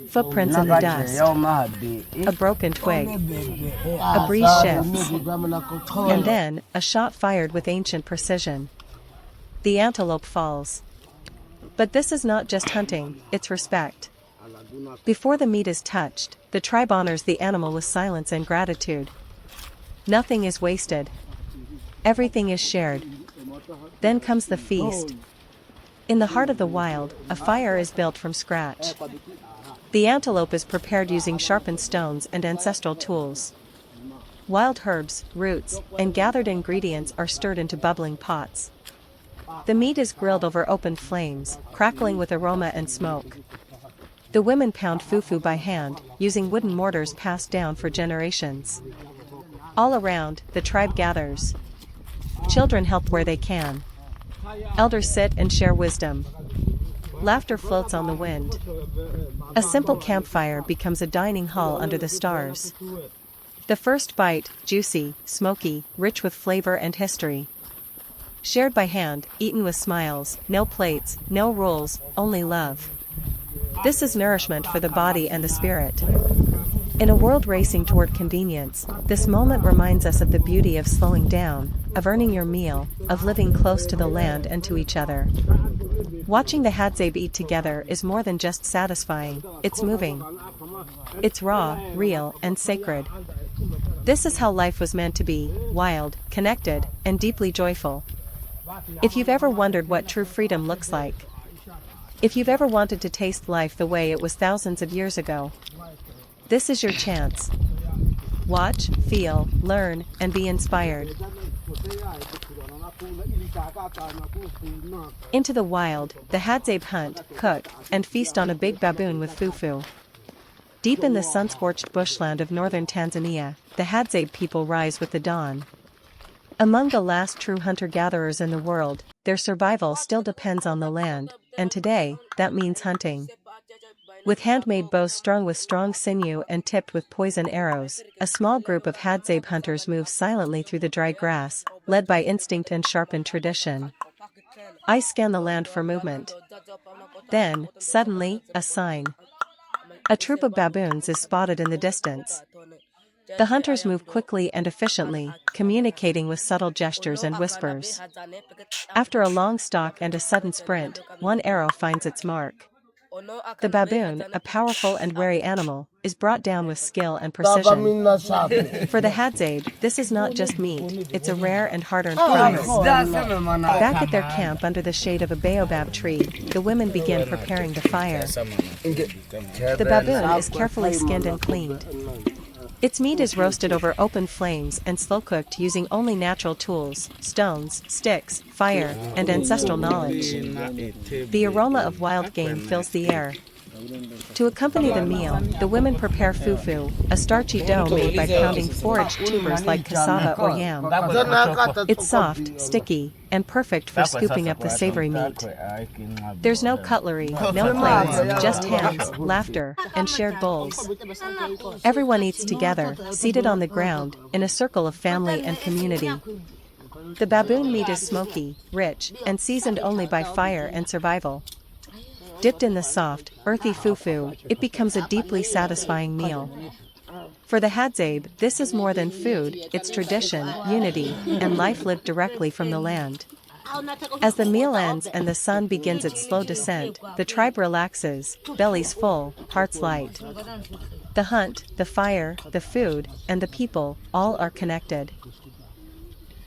Footprints in the dust. A broken twig. A breeze shifts. And then, a shot fired with ancient precision. The antelope falls. But this is not just hunting, it's respect. Before the meat is touched, the tribe honors the animal with silence and gratitude. Nothing is wasted. Everything is shared. Then comes the feast. In the heart of the wild, a fire is built from scratch. The antelope is prepared using sharpened stones and ancestral tools. Wild herbs, roots, and gathered ingredients are stirred into bubbling pots. The meat is grilled over open flames, crackling with aroma and smoke. The women pound fufu by hand, using wooden mortars passed down for generations. All around, the tribe gathers. Children help where they can. Elders sit and share wisdom. Laughter floats on the wind. A simple campfire becomes a dining hall under the stars. The first bite, juicy, smoky, rich with flavor and history. Shared by hand, eaten with smiles, no plates, no rules, only love. This is nourishment for the body and the spirit. In a world racing toward convenience, this moment reminds us of the beauty of slowing down, of earning your meal, of living close to the land and to each other. Watching the Hadzabe eat together is more than just satisfying, it's moving. It's raw, real, and sacred. This is how life was meant to be, wild, connected, and deeply joyful. If you've ever wondered what true freedom looks like, if you've ever wanted to taste life the way it was thousands of years ago, this is your chance. Watch, feel, learn, and be inspired. Into the wild, the Hadzabe hunt, cook, and feast on a big baboon with fufu. Deep in the sun-scorched bushland of northern Tanzania, the Hadzabe people rise with the dawn. Among the last true hunter-gatherers in the world, their survival still depends on the land, and today, that means hunting. With handmade bows strung with strong sinew and tipped with poison arrows, a small group of Hadzabe hunters moves silently through the dry grass, led by instinct and sharpened tradition. Eyes scan the land for movement. Then, suddenly, a sign. A troop of baboons is spotted in the distance. The hunters move quickly and efficiently, communicating with subtle gestures and whispers. After a long stalk and a sudden sprint, one arrow finds its mark. The baboon, a powerful and wary animal, is brought down with skill and precision. For the Hadzabe, this is not just meat, it's a rare and hard-earned prize. Back at their camp under the shade of a baobab tree, the women begin preparing the fire. The baboon is carefully skinned and cleaned. Its meat is roasted over open flames and slow-cooked using only natural tools, stones, sticks, fire, and ancestral knowledge. The aroma of wild game fills the air. To accompany the meal, the women prepare fufu, a starchy dough made by pounding foraged tubers like cassava or yam. It's soft, sticky, and perfect for scooping up the savory meat. There's no cutlery, no plates, just hands, laughter, and shared bowls. Everyone eats together, seated on the ground, in a circle of family and community. The baboon meat is smoky, rich, and seasoned only by fire and survival. Dipped in the soft, earthy fufu, it becomes a deeply satisfying meal. For the Hadzabe, this is more than food, it's tradition, unity, and life lived directly from the land. As the meal ends and the sun begins its slow descent, the tribe relaxes, bellies full, hearts light. The hunt, the fire, the food, and the people, all are connected.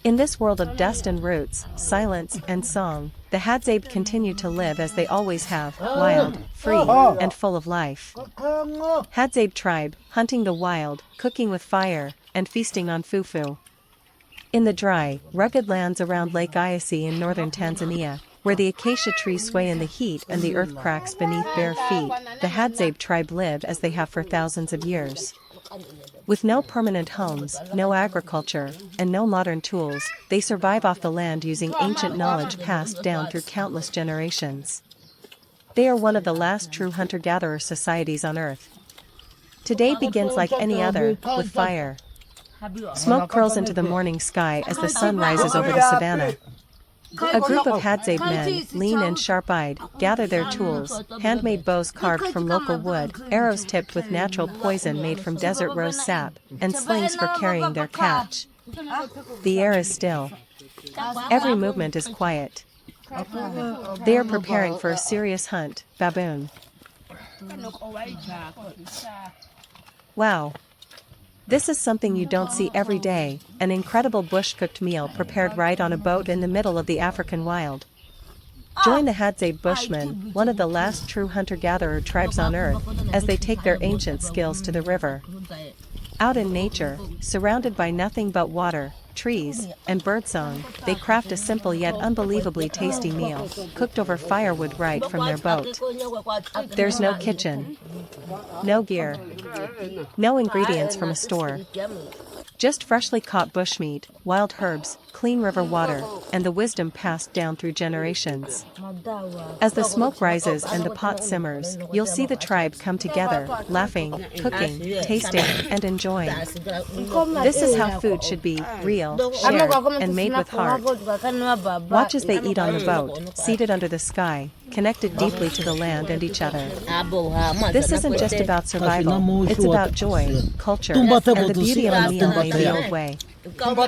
In this world of dust and roots, silence and song, the Hadzabe continue to live as they always have, wild, free, and full of life. Hadzabe tribe, hunting the wild, cooking with fire, and feasting on fufu. In the dry, rugged lands around Lake Eyasi in northern Tanzania, where the acacia trees sway in the heat and the earth cracks beneath bare feet, the Hadzabe tribe live as they have for thousands of years. With no permanent homes, no agriculture, and no modern tools, they survive off the land using ancient knowledge passed down through countless generations. They are one of the last true hunter-gatherer societies on Earth. Today begins like any other, with fire. Smoke curls into the morning sky as the sun rises over the savannah. A group of Hadzabe men, lean and sharp-eyed, gather their tools, handmade bows carved from local wood, arrows tipped with natural poison made from desert rose sap, and slings for carrying their catch. The air is still. Every movement is quiet. They are preparing for a serious hunt, baboon. Wow! This is something you don't see every day, an incredible bush-cooked meal prepared right on a boat in the middle of the African wild. Join the Hadzabe Bushmen, one of the last true hunter-gatherer tribes on Earth, as they take their ancient skills to the river. Out in nature, surrounded by nothing but water, trees, and birdsong, they craft a simple yet unbelievably tasty meal, cooked over firewood right from their boat. There's no kitchen, no gear, no ingredients from a store. Just freshly caught bushmeat, wild herbs, clean river water, and the wisdom passed down through generations. As the smoke rises and the pot simmers, you'll see the tribe come together, laughing, cooking, tasting, and enjoying. This is how food should be, real, shared, and made with heart. Watch as they eat on the boat, seated under the sky, connected deeply to the land and each other. This isn't just about survival, it's about joy, culture, and the beauty of a meal made the old way.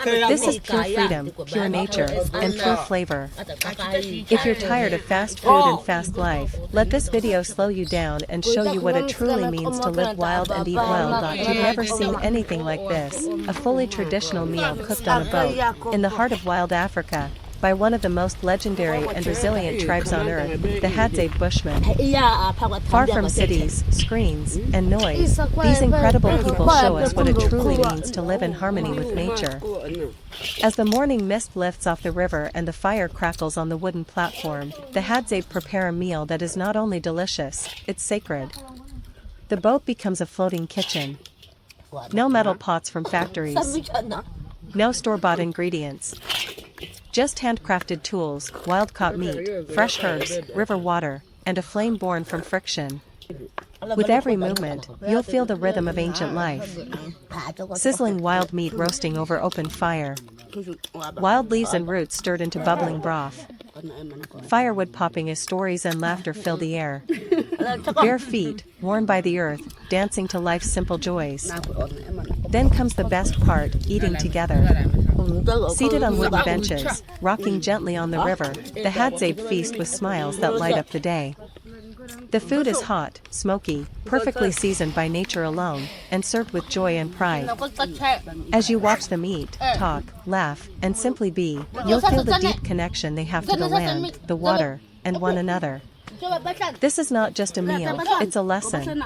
This is pure freedom, pure nature, and pure flavor. If you're tired of fast food and fast life, let this video slow you down and show you what it truly means to live wild and eat well. You've never seen anything like this, a fully traditional meal cooked on a boat, in the heart of wild Africa, by one of the most legendary and resilient tribes on Earth, the Hadzabe Bushmen. Far from cities, screens, and noise, these incredible people show us what it truly means to live in harmony with nature. As the morning mist lifts off the river and the fire crackles on the wooden platform, the Hadzabe prepare a meal that is not only delicious, it's sacred. The boat becomes a floating kitchen. No metal pots from factories. No store-bought ingredients. Just handcrafted tools, wild-caught meat, fresh herbs, river water, and a flame born from friction. With every movement, you'll feel the rhythm of ancient life. Sizzling wild meat roasting over open fire. Wild leaves and roots stirred into bubbling broth. Firewood popping as stories and laughter fill the air. Bare feet, worn by the earth, dancing to life's simple joys. Then comes the best part, eating together. Seated on wooden benches, rocking gently on the river, the Hadzabe feast with smiles that light up the day. The food is hot, smoky, perfectly seasoned by nature alone, and served with joy and pride. As you watch them eat, talk, laugh, and simply be, you'll feel the deep connection they have to the land, the water, and one another. This is not just a meal, it's a lesson.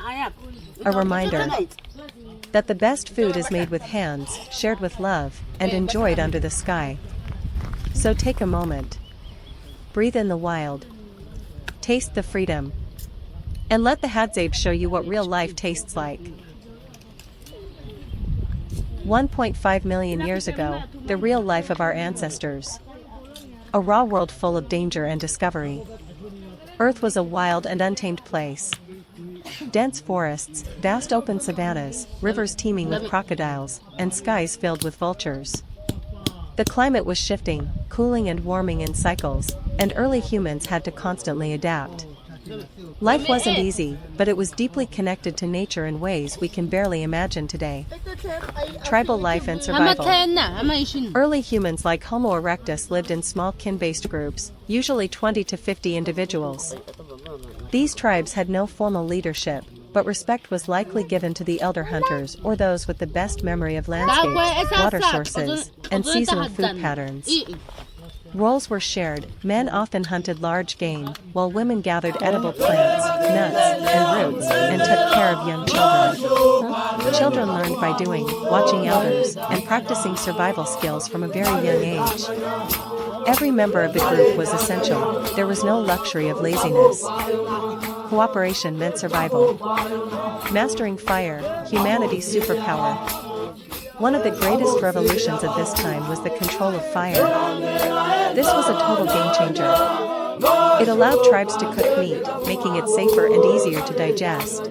A reminder that the best food is made with hands, shared with love, and enjoyed under the sky. So take a moment. Breathe in the wild. Taste the freedom. And let the Hadzabe show you what real life tastes like. 1.5 million years ago, the real life of our ancestors. A raw world full of danger and discovery. Earth was a wild and untamed place. Dense forests, vast open savannas, rivers teeming with crocodiles, and skies filled with vultures. The climate was shifting, cooling and warming in cycles, and early humans had to constantly adapt. Life wasn't easy, but it was deeply connected to nature in ways we can barely imagine today. Tribal life and survival. Early humans like Homo erectus lived in small kin-based groups, usually 20 to 50 individuals. These tribes had no formal leadership, but respect was likely given to the elder hunters or those with the best memory of landscapes, water sources, and seasonal food patterns. Roles were shared. Men often hunted large game, while women gathered edible plants, nuts, and roots, and took care of young children. Children learned by doing, watching elders, and practicing survival skills from a very young age. Every member of the group was essential. There was no luxury of laziness. Cooperation meant survival. Mastering fire, humanity's superpower. One of the greatest revolutions of this time was the control of fire. This was a total game changer. It allowed tribes to cook meat, making it safer and easier to digest.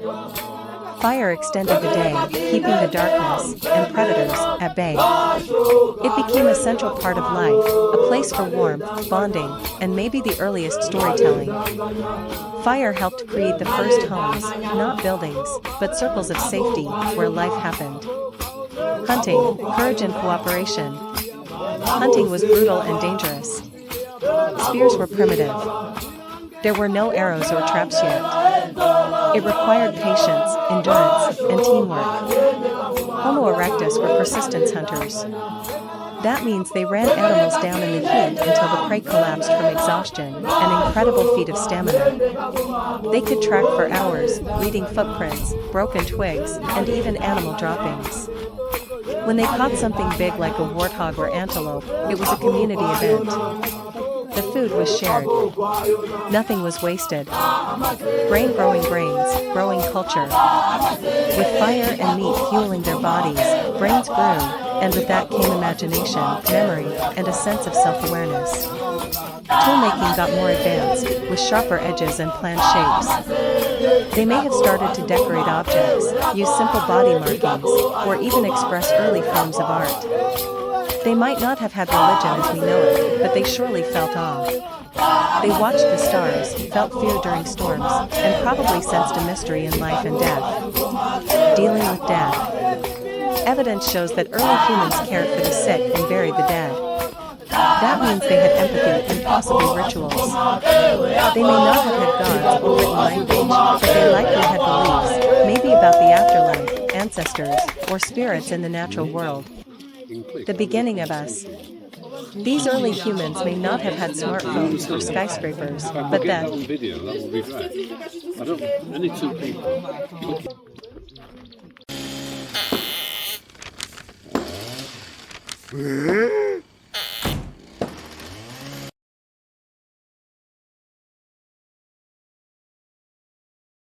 Fire extended the day, keeping the darkness and predators at bay. It became a central part of life, a place for warmth, bonding, and maybe the earliest storytelling. Fire helped create the first homes, not buildings, but circles of safety, where life happened. Hunting, courage and cooperation. Hunting was brutal and dangerous. Spears were primitive. There were no arrows or traps yet. It required patience, endurance, and teamwork. Homo erectus were persistence hunters. That means they ran animals down in the heat until the prey collapsed from exhaustion, an incredible feat of stamina. They could track for hours, leaving footprints, broken twigs, and even animal droppings. When they caught something big like a warthog or antelope, it was a community event. The food was shared. Nothing was wasted. Grain growing grains, growing culture. With fire and meat fueling their bodies, brains grew, and with that came imagination, memory, and a sense of self-awareness. Toolmaking got more advanced, with sharper edges and planned shapes. They may have started to decorate objects, use simple body markings, or even express early forms of art. They might not have had religion as we know it, but they surely felt awe. They watched the stars, felt fear during storms, and probably sensed a mystery in life and death. Dealing with death. Evidence shows that early humans cared for the sick and buried the dead. That means they had empathy and possibly rituals. They may not have had gods or written language, but they likely had beliefs, maybe about the afterlife, ancestors, or spirits in the natural world. The beginning of us. These early humans may not have had smartphones or skyscrapers, but then...